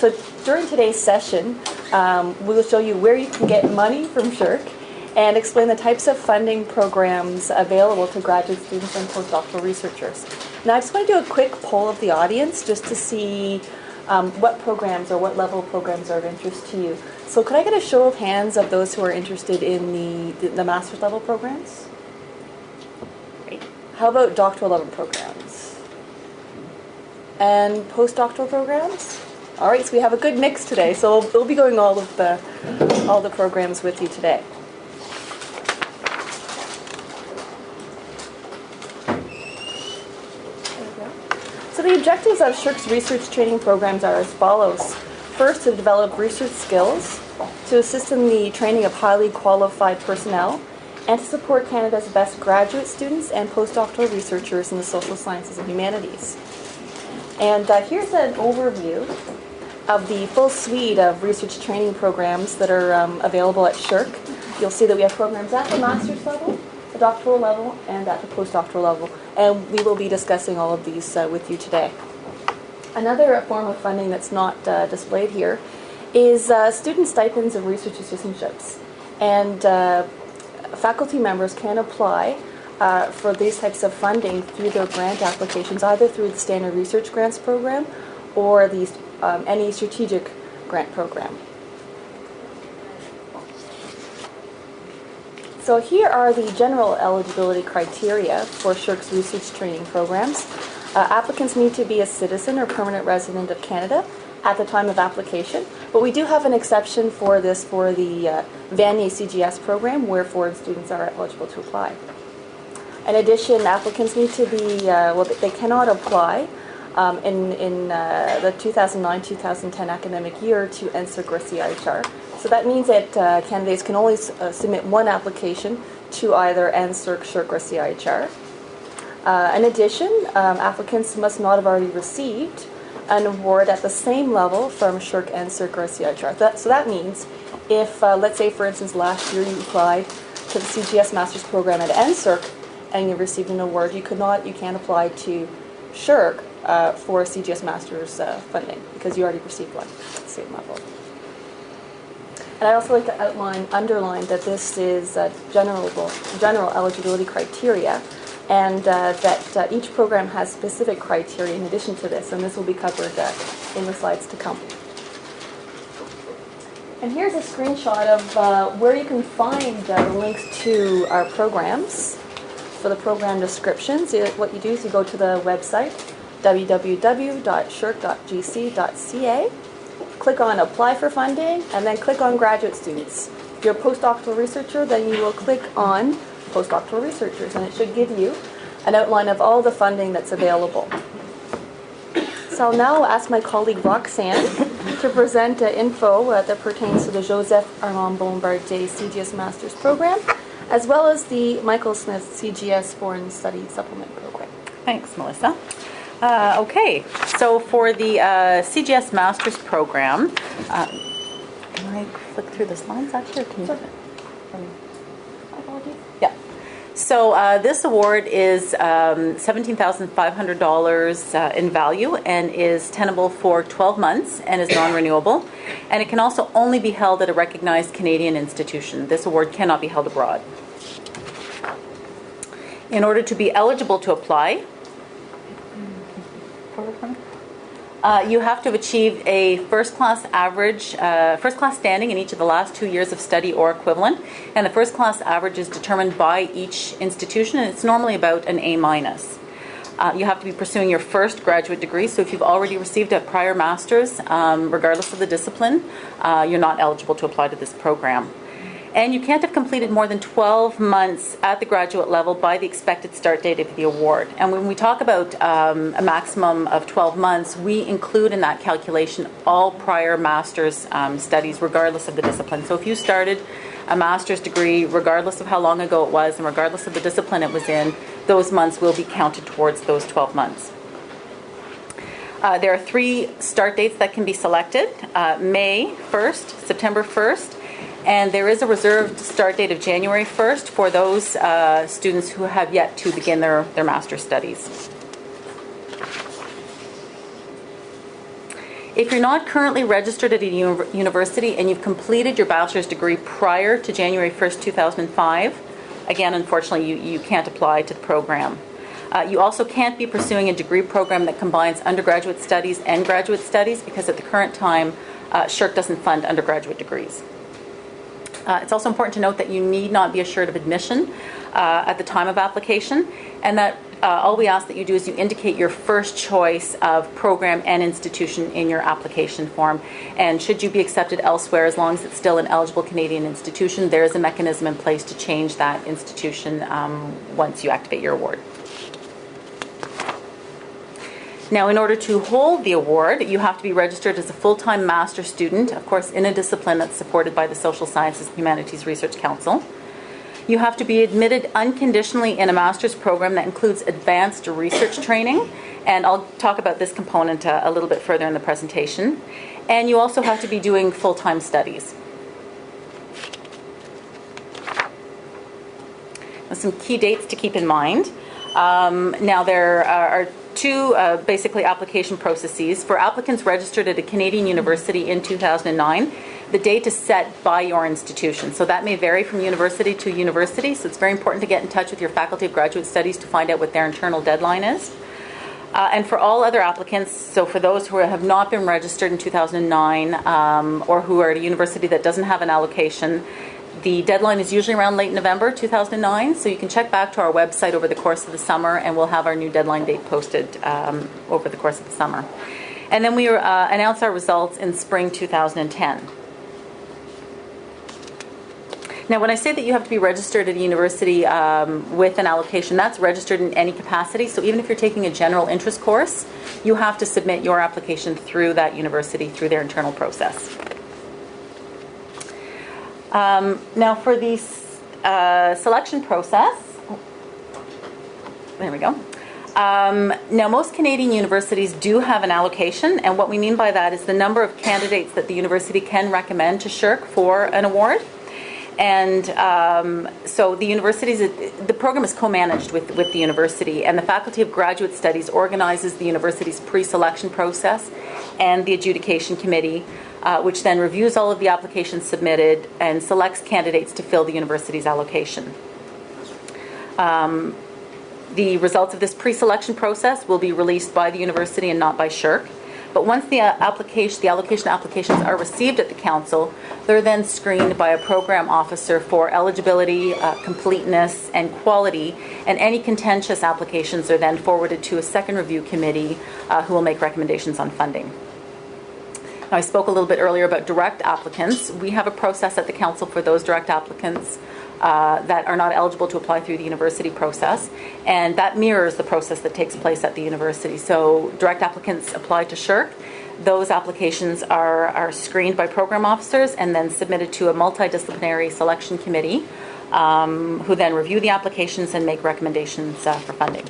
So during today's session, we will show you where you can get money from Shirk and explain the types of funding programs available to graduate students and postdoctoral researchers. Now, I just want to do a quick poll of the audience just to see what programs or what level of programs are of interest to you. So could I get a show of hands of those who are interested in the master's level programs? Great. How about doctoral level programs? And postdoctoral programs? All right, so we have a good mix today. So we'll be going all the programs with you today. So the objectives of Shirks research training programs are as follows. First, to develop research skills, to assist in the training of highly qualified personnel, and to support Canada's best graduate students and postdoctoral researchers in the social sciences and humanities. And here's an overview of the full suite of research training programs that are available at Shirk. You'll see that we have programs at the master's level, the doctoral level, and at the postdoctoral level. And we will be discussing all of these with you today. Another form of funding that's not displayed here is student stipends and research assistantships. And faculty members can apply for these types of funding through their grant applications, either through the Standard Research Grants Program or the any strategic grant program. So here are the general eligibility criteria for Shirks research training programs. Applicants need to be a citizen or permanent resident of Canada at the time of application, but we do have an exception for this for the Vanier CGS program, where foreign students are eligible to apply. In addition, applicants need to be, they cannot apply in the 2009-2010 academic year to NSERC or CIHR. So that means that candidates can only submit one application to either NSERC, Shirk, or CIHR. In addition, applicants must not have already received an award at the same level from Shirk, NSERC, or CIHR. So that means if, let's say, for instance, last year you applied to the CGS Master's Program at NSERC and you received an award, you can't apply to Shirk for CGS Master's funding because you already received one at the same level. And I'd also like to underline that this is general eligibility criteria, and that each program has specific criteria in addition to this, and this will be covered in the slides to come. And here's a screenshot of where you can find the links to our programs for the program descriptions. What you do is you go to the website, www.shirk.gc.ca, click on Apply for Funding, and then click on Graduate Students. If you're a postdoctoral researcher, then you will click on Postdoctoral Researchers, and it should give you an outline of all the funding that's available. So I'll now ask my colleague Roxanne to present info that pertains to the Joseph Armand Bombardier CGS Master's Program, as well as the Michael Smith CGS Foreign Studies Supplement Program. Thanks, Melissa. Okay, so for the CGS Master's Program, can I flick through the slides actually, or can you do it? Yeah. So this award is $17,500 in value and is tenable for 12 months and is non-renewable. And it can also only be held at a recognized Canadian institution. This award cannot be held abroad. In order to be eligible to apply, you have to have achieved a first-class standing in each of the last 2 years of study or equivalent, and the first-class average is determined by each institution, and it's normally about an A-. You have to be pursuing your first graduate degree, so if you've already received a prior master's, regardless of the discipline, you're not eligible to apply to this program. And you can't have completed more than 12 months at the graduate level by the expected start date of the award. And when we talk about a maximum of 12 months, we include in that calculation all prior master's studies, regardless of the discipline. So if you started a master's degree, regardless of how long ago it was, and regardless of the discipline it was in, those months will be counted towards those 12 months. There are 3 start dates that can be selected, May 1st, September 1st, and there is a reserved start date of January 1st for those students who have yet to begin their master's studies. If you're not currently registered at a university and you've completed your bachelor's degree prior to January 1st, 2005, again, unfortunately, you can't apply to the program. You also can't be pursuing a degree program that combines undergraduate studies and graduate studies because at the current time, SSHRC doesn't fund undergraduate degrees. It's also important to note that you need not be assured of admission at the time of application, and that all we ask that you do is you indicate your first choice of program and institution in your application form. And should you be accepted elsewhere, as long as it's still an eligible Canadian institution, there is a mechanism in place to change that institution once you activate your award. Now, in order to hold the award, you have to be registered as a full-time master's student, of course, in a discipline that's supported by the Social Sciences and Humanities Research Council. You have to be admitted unconditionally in a master's program that includes advanced research training, and I'll talk about this component a little bit further in the presentation. And you also have to be doing full-time studies. Now, some key dates to keep in mind. Now, there are two basically application processes. For applicants registered at a Canadian university in 2009, the date is set by your institution. So that may vary from university to university, so it's very important to get in touch with your Faculty of Graduate Studies to find out what their internal deadline is. And for all other applicants, so for those who have not been registered in 2009 or who are at a university that doesn't have an allocation, the deadline is usually around late November 2009, so you can check back to our website over the course of the summer, and we'll have our new deadline date posted over the course of the summer. And then we announce our results in spring 2010. Now, when I say that you have to be registered at a university with an allocation, that's registered in any capacity. So even if you're taking a general interest course, you have to submit your application through that university, through their internal process. Now, for the selection process, there we go. Now, most Canadian universities do have an allocation, and what we mean by that is the number of candidates that the university can recommend to SSHRC for an award. And so the program is co-managed with the university, and the Faculty of Graduate Studies organizes the university's pre-selection process and the adjudication committee, which then reviews all of the applications submitted and selects candidates to fill the university's allocation. The results of this pre-selection process will be released by the university and not by SSHRC. But once the allocation applications are received at the council, they're then screened by a program officer for eligibility, completeness, and quality, and any contentious applications are then forwarded to a second review committee who will make recommendations on funding. Now, I spoke a little bit earlier about direct applicants. We have a process at the council for those direct applicants that are not eligible to apply through the university process, and that mirrors the process that takes place at the university. So direct applicants apply to SSHRC. Those applications are screened by program officers and then submitted to a multidisciplinary selection committee who then review the applications and make recommendations for funding.